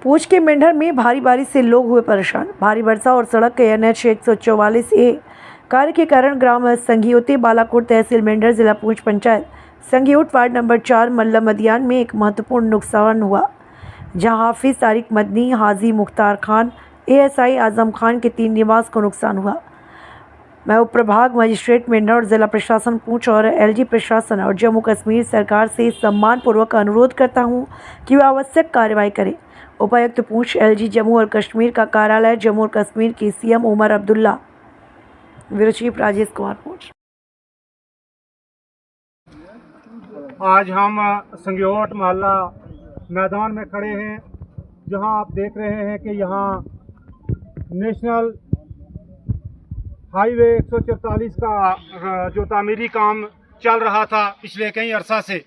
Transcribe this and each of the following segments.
पूंछ के मेंढर में भारी बारिश से लोग हुए परेशान। भारी वर्षा और सड़क के NH 144A कार्य के कारण ग्राम संघियोती बालाकोट तहसील मेंढर जिला पूंछ पंचायत संघियोट वार्ड नंबर 4 मल्लम मदियान में एक महत्वपूर्ण नुकसान हुआ, जहां हाफिज तारिक मदनी, हाजी मुख्तार खान, ASI आजम खान के 3 निवास को नुकसान हुआ। मैं उप प्रभाग मजिस्ट्रेट मेंढर और जिला प्रशासन पूंछ और LG प्रशासन और जम्मू कश्मीर सरकार से सम्मानपूर्वक अनुरोध करता हूं कि वे आवश्यक कार्रवाई करें। उपायुक्त पूंछ LG जम्मू और कश्मीर का कार्यालय जम्मू और कश्मीर के CM Omar Abdullah, bureau chief Rajesh Kumar Poonch. आज हम संघियोट मोहल्ला मैदान में खड़े हैं, जहां आप देख रहे हैं कि यहां नेशनल हाईवे 144 का जो तामीरी काम चल रहा था पिछले कई अरसा से,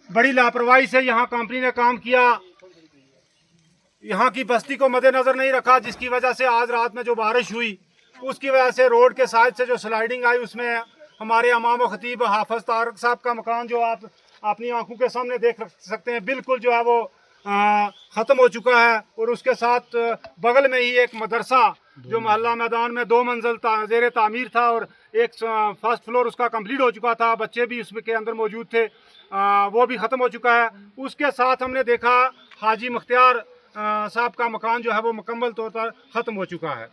बड़ी लापरवाही से यहां कंपनी ने काम किया। यहां की बस्ती को मद्देनजर नहीं रखा, जिसकी वजह से आज रात में जो बारिश हुई उसकी वजह से रोड के साइड से जो स्लाइडिंग आई, उसमें हमारे इमाम व खतीब हाफिज तारिक साहब का मकान जो आप अपनी आंखों के सामने देख सकते हैं, बिल्कुल जो है वो ख़त्म हो चुका है। और उसके साथ बगल में ही एक मदरसा जो मोहल्ला मैदान में 2 मंजिल ज़ेर तामीर था और एक फर्स्ट फ्लोर उसका कंप्लीट हो चुका था, बच्चे भी उसमें के अंदर मौजूद थे, वो भी ख़त्म हो चुका है। उसके साथ हमने देखा हाजी मुख्तार साहब का मकान जो है वो मुकम्मल तौर पर ख़त्म हो चुका है।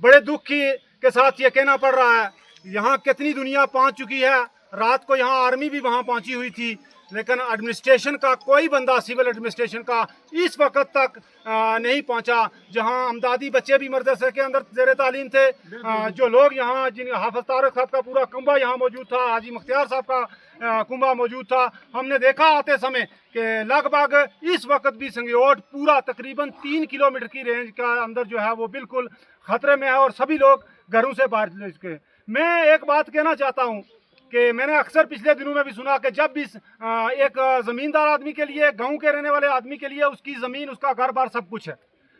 बड़े दुख के साथ ये कहना पड़ रहा है, यहाँ कितनी दुनिया पहुँच चुकी है। रात को यहाँ आर्मी भी वहाँ पहुँची हुई थी, लेकिन एडमिनिस्ट्रेशन का कोई बंदा, सिविल एडमिनिस्ट्रेशन का इस वक्त तक नहीं पहुंचा। जहां अमदादी बच्चे भी मदरसे के अंदर ज़ेर तालीम थे, जो लोग यहाँ जिन हाफिज तारिक साहब का पूरा कुंबा यहाँ मौजूद था, हाजी मुख्तार साहब का कुंबा मौजूद था। हमने देखा आते समय कि लगभग इस वक्त भी संघियोट पूरा तकरीबन 3 किलोमीटर की रेंज का अंदर जो है वो बिल्कुल ख़तरे में है और सभी लोग घरों से बाहर ले चुके हैं। मैं एक बात कहना चाहता हूँ कि मैंने अक्सर पिछले दिनों में भी सुना कि जब भी एक ज़मींदार आदमी के लिए, गांव के रहने वाले आदमी के लिए उसकी ज़मीन, उसका घर बार सब कुछ है।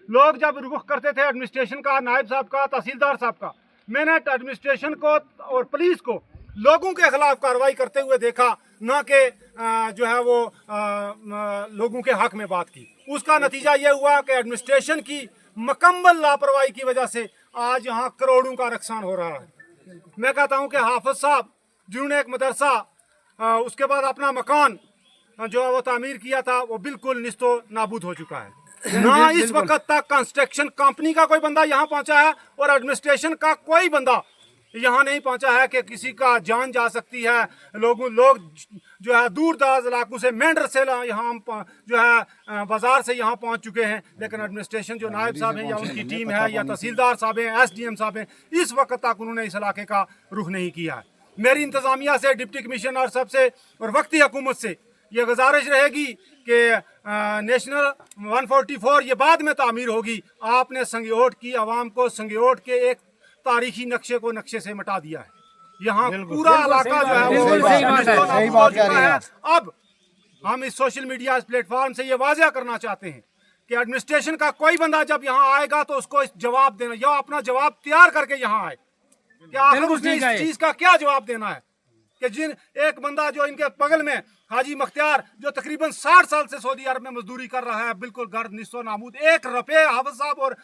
लोग जब रुख करते थे एडमिनिस्ट्रेशन का, नायब साहब का, तहसीलदार साहब का, मैंने एडमिनिस्ट्रेशन को और पुलिस को लोगों के खिलाफ कार्रवाई करते हुए देखा, ना कि जो है वो लोगों के हक में बात की। उसका नतीजा ये हुआ कि एडमिनिस्ट्रेशन की मुकम्मल लापरवाही की वजह से आज यहाँ करोड़ों का नुकसान हो रहा है। मैं कहता हूँ कि हाफिज साहब जिन्होंने एक मदरसा, उसके बाद अपना मकान जो है वो तामीर किया था, वो बिल्कुल निस्तो नाबूद हो चुका है। ना इस वक्त तक कंस्ट्रक्शन कंपनी का कोई बंदा यहाँ पहुँचा है और एडमिनिस्ट्रेशन का कोई बंदा यहाँ नहीं पहुँचा है कि किसी का जान जा सकती है। लोग जो है दूर दराज इलाकों से, मेंढर से यहाँ जो है बाजार से यहाँ पहुँच चुके हैं, लेकिन एडमिनिस्ट्रेशन जो नायब साहब हैं या उनकी टीम है या तहसीलदार साहब हैं, SDM साहब हैं, इस वक्त तक उन्होंने इस इलाके का रुख नहीं किया है। मेरी इंतज़ामिया से, डिप्टी कमिश्नर साहब से और वक्ती हुकूमत से ये गुजारिश रहेगी कि नेशनल 144 ये बाद में तामीर होगी। आपने संघियोट की आवाम को, संघियोट के एक तारीखी नक्शे को नक्शे से मिटा दिया है। यहाँ पूरा इलाका जो है वो है। अब हम इस सोशल मीडिया प्लेटफॉर्म से ये वाज़ेह करना चाहते हैं कि एडमिनिस्ट्रेशन का कोई बंदा जब यहाँ आएगा तो उसको जवाब देना, या अपना जवाब तैयार करके यहाँ आए कि आखिर उसने इस चीज का क्या जवाब देना है। कि जिन एक बंदा जो इनके बगल में हाजी मुख्तार, जो तकरीबन 60 साल से सऊदी अरब में मजदूरी कर रहा है, बिल्कुल घर निस्तो नाबूद, 1 रुपये हाफिज साहब और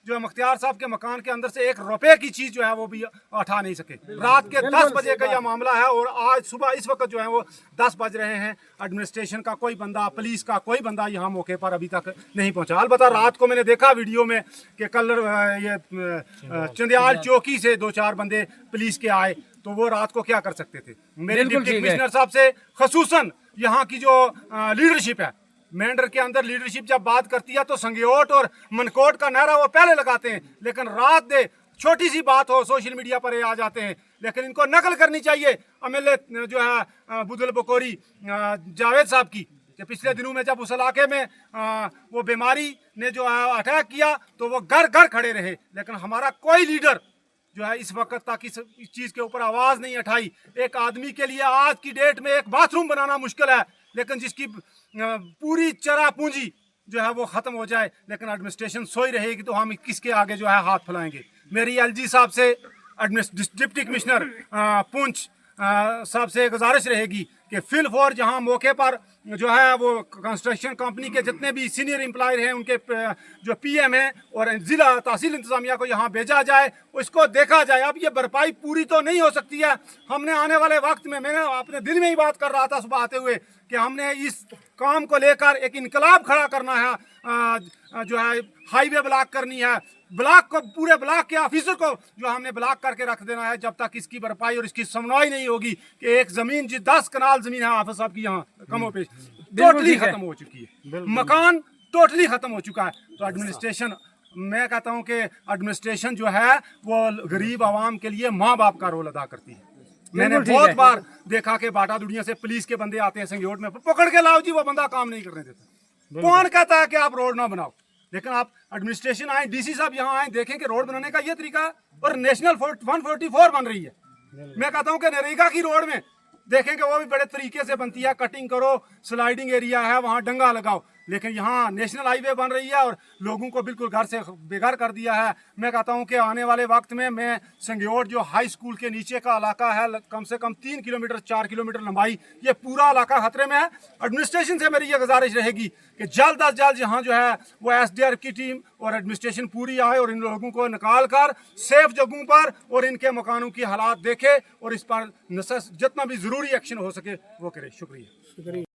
जो मुख्तार साहब के मकान के अंदर से 1 रुपये की चीज़ जो है वो भी उठा नहीं सके। रात के 10 बजे का यह मामला है और आज सुबह इस वक्त जो है वो 10 बज रहे हैं। एडमिनिस्ट्रेशन का कोई बंदा, पुलिस का कोई बंदा यहाँ मौके पर अभी तक नहीं पहुँचा। अलबत्ता रात को मैंने देखा वीडियो में कि कल ये चंदियाल चौकी से 2-4 बंदे पुलिस के आए, तो वो रात को क्या कर सकते थे। मेरे डिप्टी कमिश्नर साहब से खसूसन यहाँ की जो लीडरशिप है, मेंढर के अंदर लीडरशिप जब बात करती है तो संघियोट और मनकोट का नारा वो पहले लगाते हैं, लेकिन रात दे छोटी सी बात हो सोशल मीडिया पर ये आ जाते हैं। लेकिन इनको नकल करनी चाहिए MLA जो है बुदल बकोरी जावेद साहब की, कि पिछले दिनों में जब उस इलाके में वो बीमारी ने जो है अटैक किया तो वो घर घर खड़े रहे, लेकिन हमारा कोई लीडर जो है इस वक्त तक इस चीज़ के ऊपर आवाज़ नहीं उठाई। एक आदमी के लिए आज की डेट में एक बाथरूम बनाना मुश्किल है, लेकिन जिसकी पूरी चरा पूंजी जो है वो ख़त्म हो जाए, लेकिन एडमिनिस्ट्रेशन सोई रहेगी तो हम किसके आगे जो है हाथ फैलाएंगे। मेरी LG साहब से, डिप्टी कमिश्नर पूंछ साहब से गुजारिश रहेगी कि फिल फॉर जहां मौके पर जो है वो कंस्ट्रक्शन कंपनी के जितने भी सीनियर एम्प्लॉयर हैं उनके जो पीएम हैं और ज़िला तहसील इंतज़ामिया को यहाँ भेजा जाए, उसको देखा जाए। अब ये भरपाई पूरी तो नहीं हो सकती है। हमने आने वाले वक्त में, मैंने अपने दिल में ही बात कर रहा था सुबह आते हुए कि हमने इस काम को लेकर एक इनकलाब खड़ा करना है, जो है हाईवे ब्लॉक करनी है, ब्लॉक को, पूरे ब्लॉक के ऑफिसर को जो हमने ब्लॉक करके रख देना है जब तक इसकी भरपाई और इसकी सुनवाई नहीं होगी कि एक ज़मीन जी 10 कनाल ज़मीन है हाफिज साहब की यहाँ कमोपेश टोटली ख़त्म हो चुकी है, मकान टोटली ख़त्म हो चुका है। तो एडमिनिस्ट्रेशन, मैं कहता हूँ कि एडमिनिस्ट्रेशन जो है वो गरीब आवाम के लिए माँ बाप का रोल अदा करती है। मैंने बहुत बार देखा कि बाटा दुनिया से पुलिस के बंदे आते हैं संगयोट में, पकड़ के लाओ जी, वो बंदा काम नहीं करने देता। कौन कहता है कि आप रोड ना बनाओ? लेकिन आप एडमिनिस्ट्रेशन आए, डीसी साहब यहाँ आए, देखें कि रोड बनाने का ये तरीका है और नेशनल 144 बन रही है। मैं कहता हूँ कि नरेगा की रोड में देखें कि वो भी बड़े तरीके से बनती है, कटिंग करो, स्लाइडिंग एरिया है, वहाँ डंगा लगाओ। लेकिन यहाँ नेशनल हाईवे बन रही है और लोगों को बिल्कुल घर से बेघर कर दिया है। मैं कहता हूँ कि आने वाले वक्त में मैं संगयोट जो हाई स्कूल के नीचे का इलाका है, कम से कम 3 किलोमीटर 4 किलोमीटर लंबाई, ये पूरा इलाका खतरे में है। एडमिनिस्ट्रेशन से मेरी ये गुजारिश रहेगी कि जल्द अज जल्द यहाँ जो है वो SDR की टीम और एडमिनिस्ट्रेशन पूरी आए और इन लोगों को निकाल कर सेफ जगहों पर और इनके मकानों की हालात देखे और इस पर जितना भी ज़रूरी एक्शन हो सके वो करे। शुक्रिया।